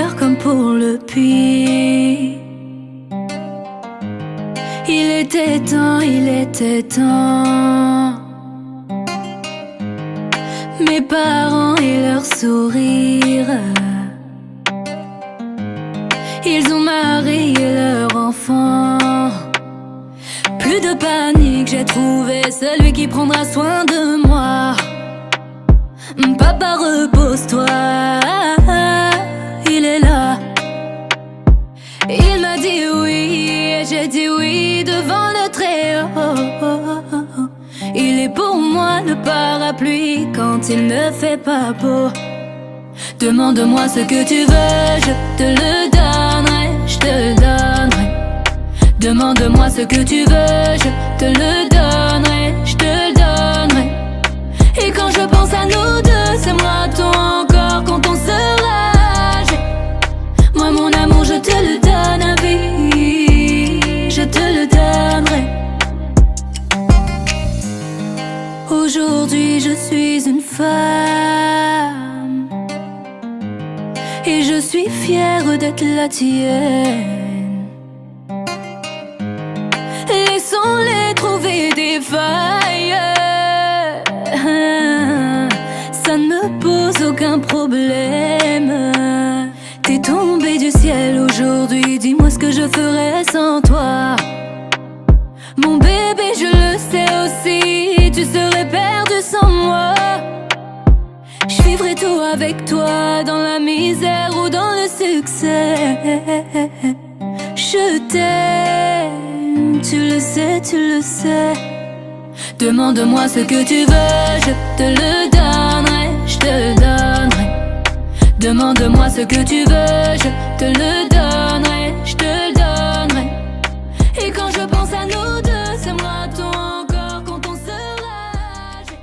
cœur comme pour le puits. Il était temps, il était temps. Mes parents et leur sourire, ils ont marié leur enfant. Plus de panique, j'ai trouvé celui qui prendra soin de moi. Papa, repose-toi, il est là. Il m'a dit oui et j'ai dit oui devant le Très-Haut. Il est pour moi le parapluie quand il ne fait pas beau. Demande-moi ce que tu veux, je te le donnerai, je te le donnerai. Demande-moi ce que tu veux, je te le donnerai, je te le donnerai. Et quand je pense à nous deux, c'est moi ton encore quand on sera âgé. Moi mon amour, je te le donne à vie, je te le donnerai. Aujourd'hui je suis une femme et je suis fière d'être la tienne. Laissons-les trouver des failles, ça ne me pose aucun problème. T'es tombé du ciel aujourd'hui, dis-moi ce que je ferais sans toi. Mon bébé, je le sais aussi, tu serais perdu sans moi. Je vivrai tout avec toi, dans la misère ou dans le succès. Je t'aime, tu le sais, tu le sais. Demande-moi ce que tu veux, je te le donnerai, je te le donnerai. Demande-moi ce que tu veux, je te le donnerai, je te le donnerai. Et quand je pense à nous deux, c'est moi ton encore quand on sera âgé.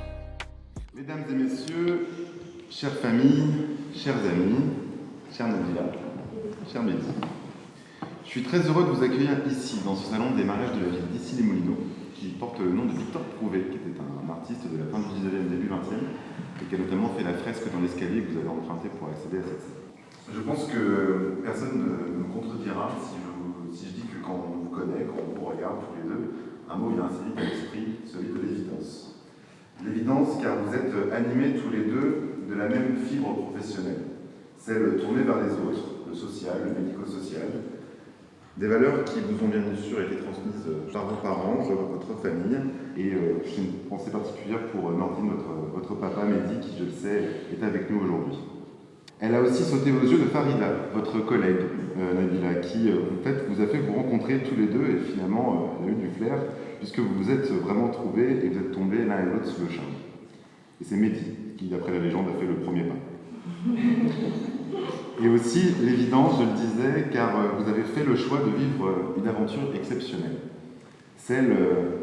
Mesdames et messieurs, chères familles, chers amis, chère Nabila, chère Mehdi, je suis très heureux de vous accueillir ici, dans ce salon des mariages de la ville d'Issy-les-Moulineaux, qui porte le nom de Victor Prouvé, qui était un artiste de la fin du 19e, début 20e, et qui a notamment fait la fresque dans l'escalier que vous avez emprunté pour accéder à cette scène. Je pense que personne ne me contredira si je dis que quand on vous connaît, quand on vous regarde tous les deux, un mot vient assez vite à l'esprit, celui de l'évidence. L'évidence car vous êtes animés tous les deux de la même fibre professionnelle, celle tournée vers les autres, le social, le médico-social, des valeurs qui vous ont bien sûr été transmises par vos parents, par votre famille, et j'ai une pensée particulière pour Nordine, votre papa Mehdi, qui je le sais est avec nous aujourd'hui. Elle a aussi sauté aux yeux de Farida, votre collègue Nabila, qui en fait vous a fait vous rencontrer tous les deux et finalement elle a eu du flair puisque vous vous êtes vraiment trouvés et vous êtes tombés l'un et l'autre sous le charme. Et c'est Mehdi qui, d'après la légende, a fait le premier pas. Et aussi l'évidence, je le disais, car vous avez fait le choix de vivre une aventure exceptionnelle. Celle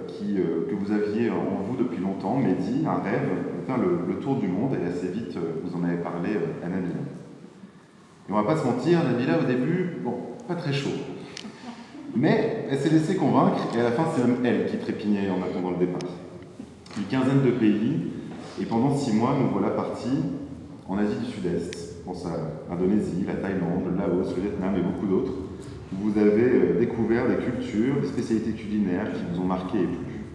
que vous aviez en vous depuis longtemps, Mehdi, un rêve, faire le tour du monde, et assez vite, vous en avez parlé à Nabila. Et on va pas se mentir, Nabila, au début, bon, pas très chaud. Mais elle s'est laissée convaincre, et à la fin, c'est même elle qui trépignait en attendant le départ. Une quinzaine de pays, et pendant 6 mois, nous voilà partis en Asie du Sud-Est. Je pense à l'Indonésie, la Thaïlande, le Laos, le Vietnam et beaucoup d'autres. Vous avez découvert des cultures, des spécialités culinaires qui vous ont marqué et plu.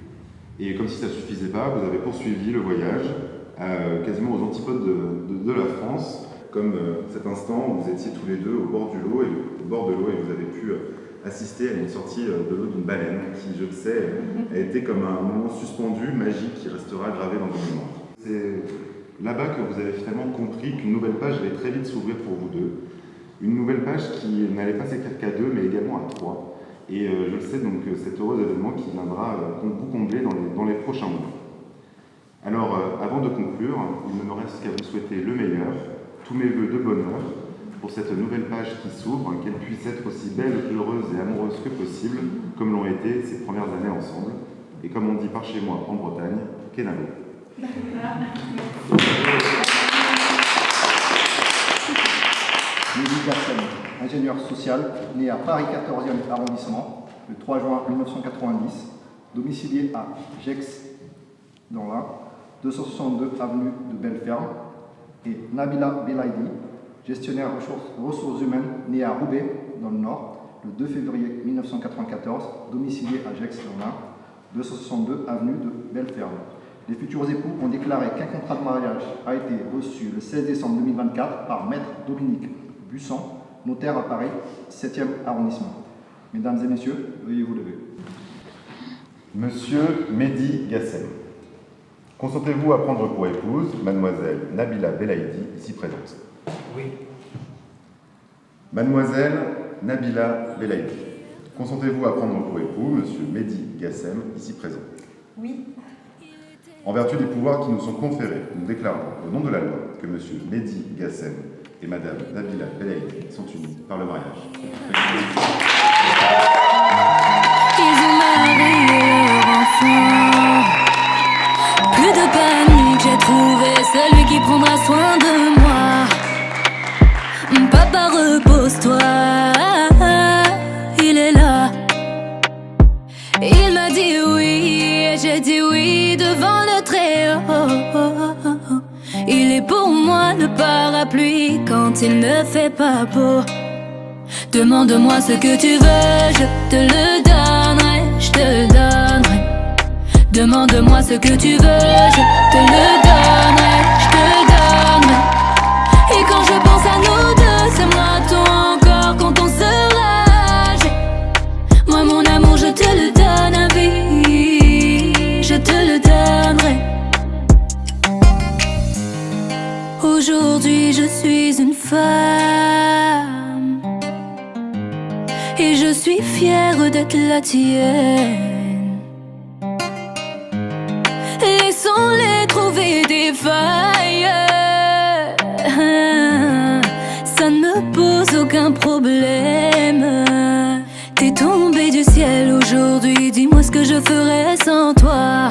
Et comme si ça ne suffisait pas, vous avez poursuivi le voyage quasiment aux antipodes de la France, comme cet instant où vous étiez tous les deux au bord de l'eau et vous avez pu assister à une sortie de l'eau d'une baleine qui, je le sais, a été comme un moment suspendu, magique, qui restera gravé dans vos mémoires. C'est là-bas que vous avez finalement compris qu'une nouvelle page allait très vite s'ouvrir pour vous deux. Une nouvelle page qui n'allait pas s'écrire qu'à 2, mais également à 3. Et je le sais, donc cet heureux événement qui viendra vous combler dans les prochains mois. Alors, avant de conclure, il ne me reste qu'à vous souhaiter le meilleur, tous mes vœux de bonheur, pour cette nouvelle page qui s'ouvre, qu'elle puisse être aussi belle, heureuse et amoureuse que possible, comme l'ont été ces premières années ensemble. Et comme on dit par chez moi en Bretagne, Kenavo. Mehdi Gassem, ingénieur social, né à Paris 14e arrondissement, le 3 juin 1990, domicilié à Gex, dans l'Ain, 262 avenue de Belleferme, et Nabila Belaïdi, gestionnaire ressources humaines, né à Roubaix, dans le Nord, le 2 février 1994, domicilié à Gex, dans l'Ain, 262 avenue de Belleferme. Les futurs époux ont déclaré qu'un contrat de mariage a été reçu le 16 décembre 2024 par Maître Dominique Bussan, notaire à Paris, 7e arrondissement. Mesdames et messieurs, veuillez vous lever. Monsieur Mehdi Gassem, consentez-vous à prendre pour épouse mademoiselle Nabila Belaïdi, ici présente? Oui. Mademoiselle Nabila Belaïdi, consentez-vous à prendre pour époux monsieur Mehdi Gassem, ici présent? Oui. En vertu des pouvoirs qui nous sont conférés, nous déclarons au nom de la loi que monsieur Mehdi Gassem et madame Nabila Belaïdi sont unis par le mariage. Ils ont marié leur enfant. Plus de panique, j'ai trouvé celui qui prendra soin de moi. Papa, repose-toi, il est là. Il m'a dit oui, et j'ai dit oui devant le Très-Haut. Il est pour moi le parapluie quand il ne fait pas beau. Demande-moi ce que tu veux, je te le donnerai, je te le donnerai. Demande-moi ce que tu veux, je te le donnerai, je te le donnerai. Et quand je pense à nous deux, c'est moi ton encore quand on sera âgé. Moi mon amour, je te le donne à vie, je te le donnerai. Aujourd'hui je suis une femme et je suis fière d'être la tienne. Laissons-les trouver des failles, ça ne me pose aucun problème. T'es tombé du ciel aujourd'hui, dis-moi ce que je ferais sans toi.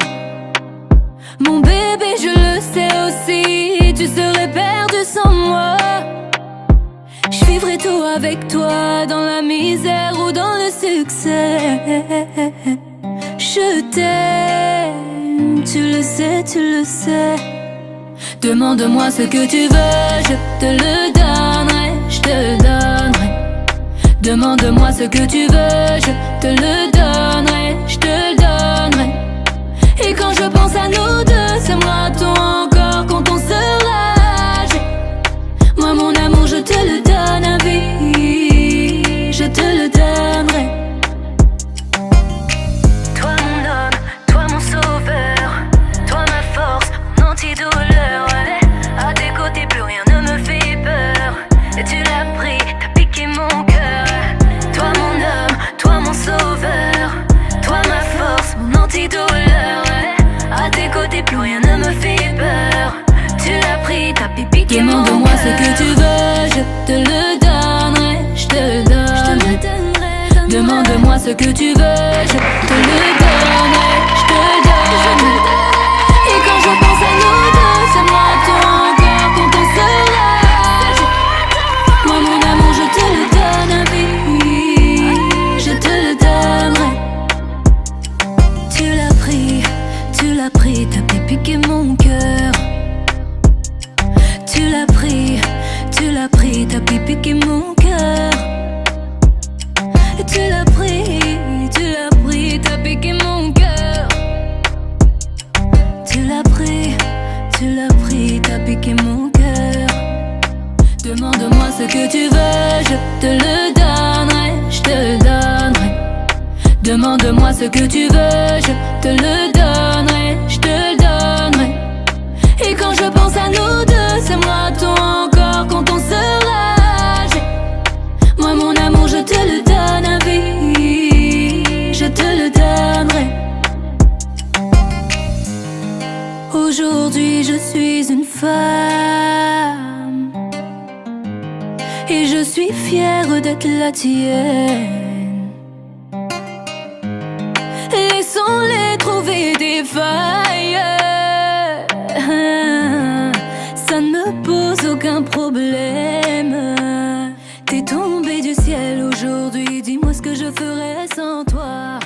Mon bébé, je le sais aussi, tu serais perdu sans moi. Je vivrai tout avec toi, dans la misère ou dans le succès. Je t'aime, tu le sais, tu le sais. Demande-moi ce que tu veux, je te le donnerai, je te le donnerai. Demande-moi ce que tu veux, je te le donnerai, je te le donnerai. Et quand je pense à nous deux, c'est moi ton encore quand on sera âgé. Moi mon amour, je te le donne à vie, je te le donnerai. Toi mon homme, toi mon sauveur, toi ma force, mon antidouleur, ouais. À tes côtés plus rien ne me fait peur. Et tu l'as pris, t'as piqué mon cœur. Toi mon homme, toi mon sauveur, toi ma force, mon antidouleur, ouais. À tes côtés plus rien ne me fait peur. Tu l'as pris, t'as piqué mon cœur. Demande-moi ce que tu veux, je te le donnerai, je te le donnerai. Demande-moi ce que tu veux, je te le donnerai, je te le donnerai. Et quand je pense à nous deux, c'est moi ton encore quand on sera âgé. Moi mon amour, je te le donne à vie, je te le donnerai. Tu l'as pris, t'as piqué mon cœur. Tu l'as pris, t'as piqué mon cœur. Tu l'as pris, t'as piqué mon cœur. Tu l'as pris, t'as piqué mon cœur. Demande-moi ce que tu veux, je te le donnerai, je te le donnerai. Demande-moi ce que tu veux, je te le donnerai, je te le donnerai. Et quand je pense à nous deux, c'est moi ton encore quand on sera âgé. Moi mon amour, je te le donne à vie, je te le donnerai. Aujourd'hui je suis une femme et je suis fière d'être la tienne. Laissons-les trouver des failles, ça ne me pose aucun problème. T'es tombé du ciel aujourd'hui, dis-moi ce que je ferais sans toi.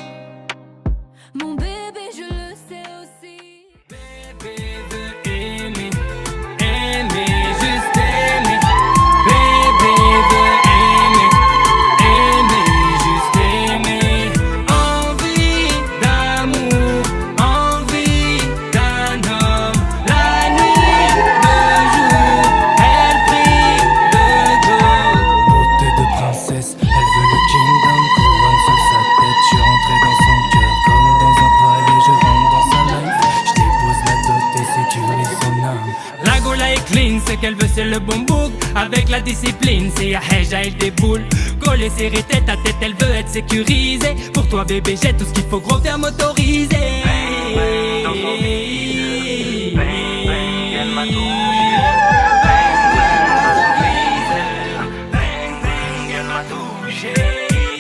Mon bébé, je le sais aussi. Bébé veut aimer, aimer, juste aimer. qu'elle veut c'est le bon bouc. Avec la discipline, c'est à Heja elle déboule. Collée serrée tête à tête, elle veut être sécurisée. Pour toi bébé, j'ai tout ce qu'il faut, gros faire motoriser. Dans son bide, bang bang, elle m'a touché.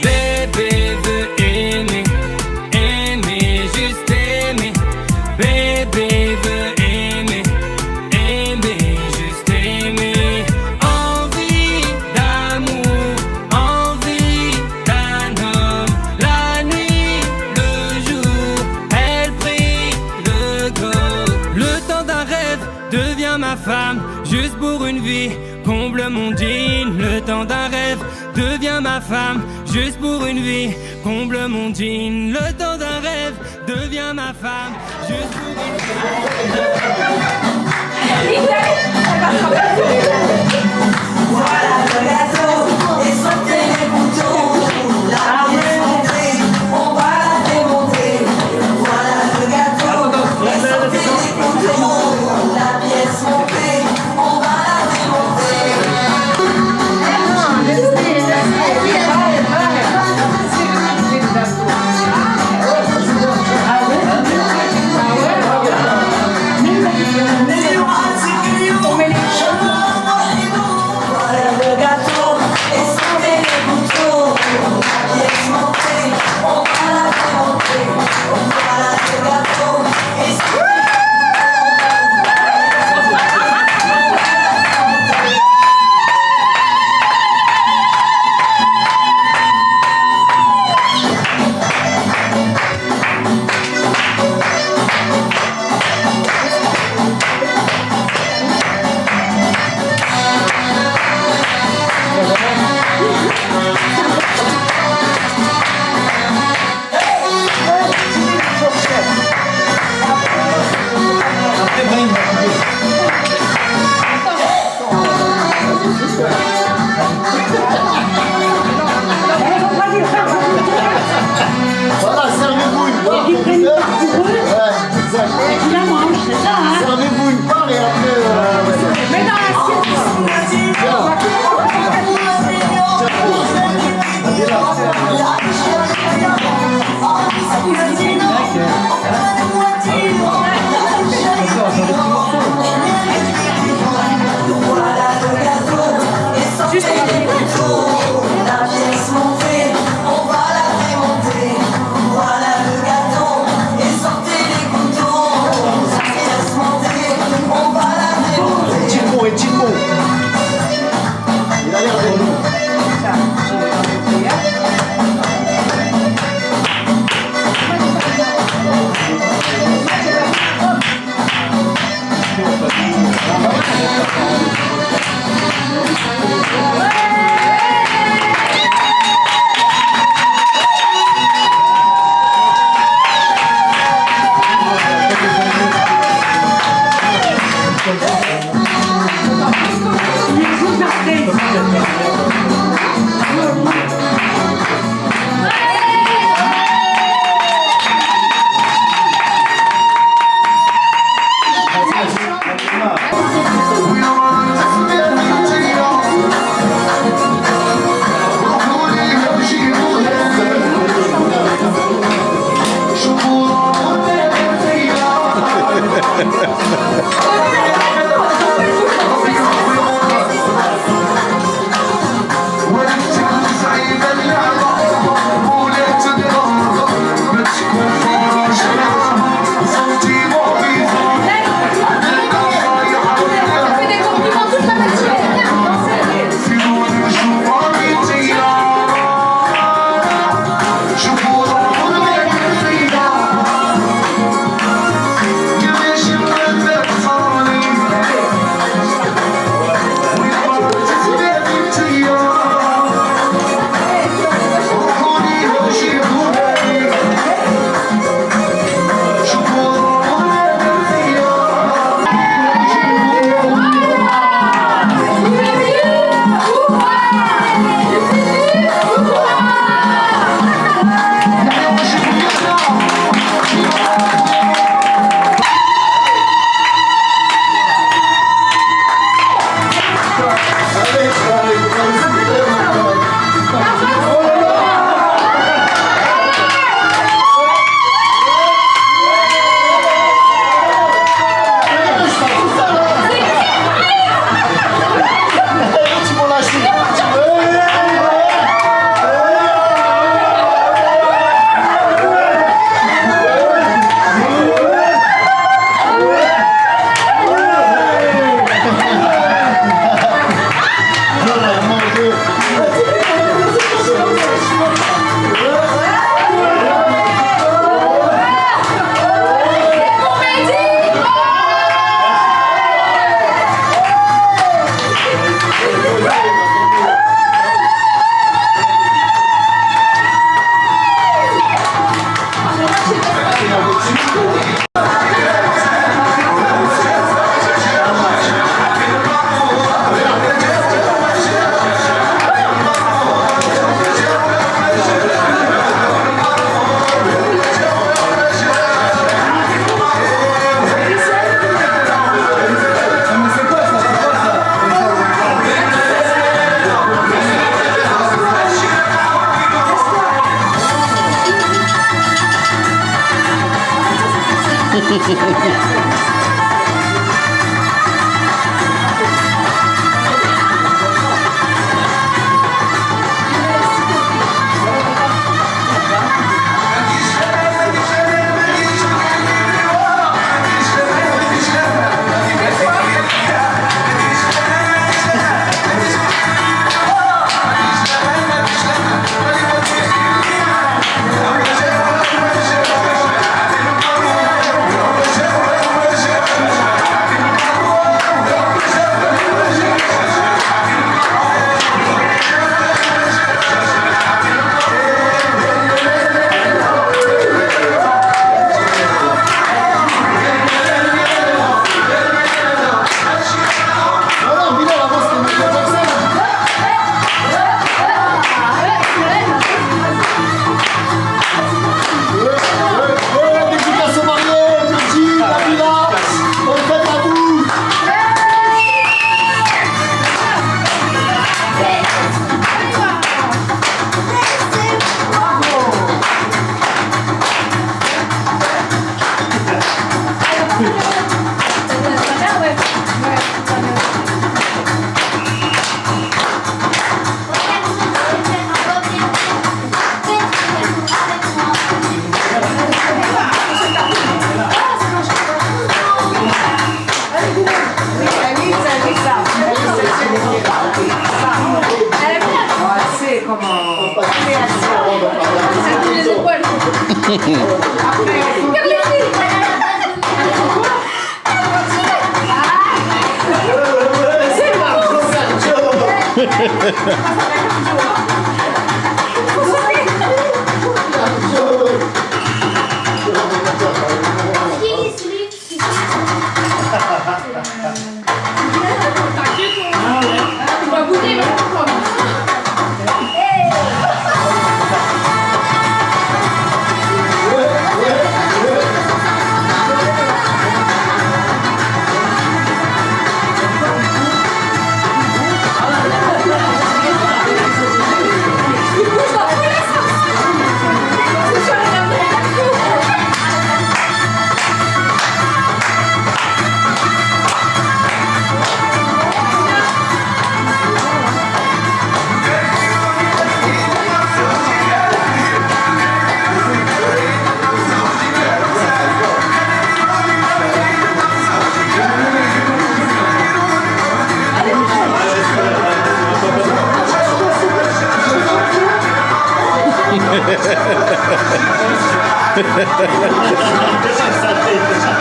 Bébé veut aimer, aimer, juste aimer. Bébé veut aimer, aimer, juste aimer. Envie d'amour, envie d'un homme. La nuit, le jour, elle prie le corps. Le temps d'un rêve devient ma femme, juste pour une vie. Comble mon jean, le temps d'un rêve devient ma femme, juste pour une vie. Comble mon jean, le temps d'un rêve devient ma femme, juste pour une vie. Voilà le gâteau et sortez les boutons. La pièce montée, on va la démonter. Voilà le gâteau et sortez les boutons. La pièce montée, on va la démonter. Voilà le gâteau et sortez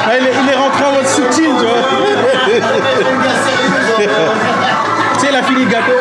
Ah, il est rentré en mode subtil, tu vois. Tu sais, il a fini le gâteau.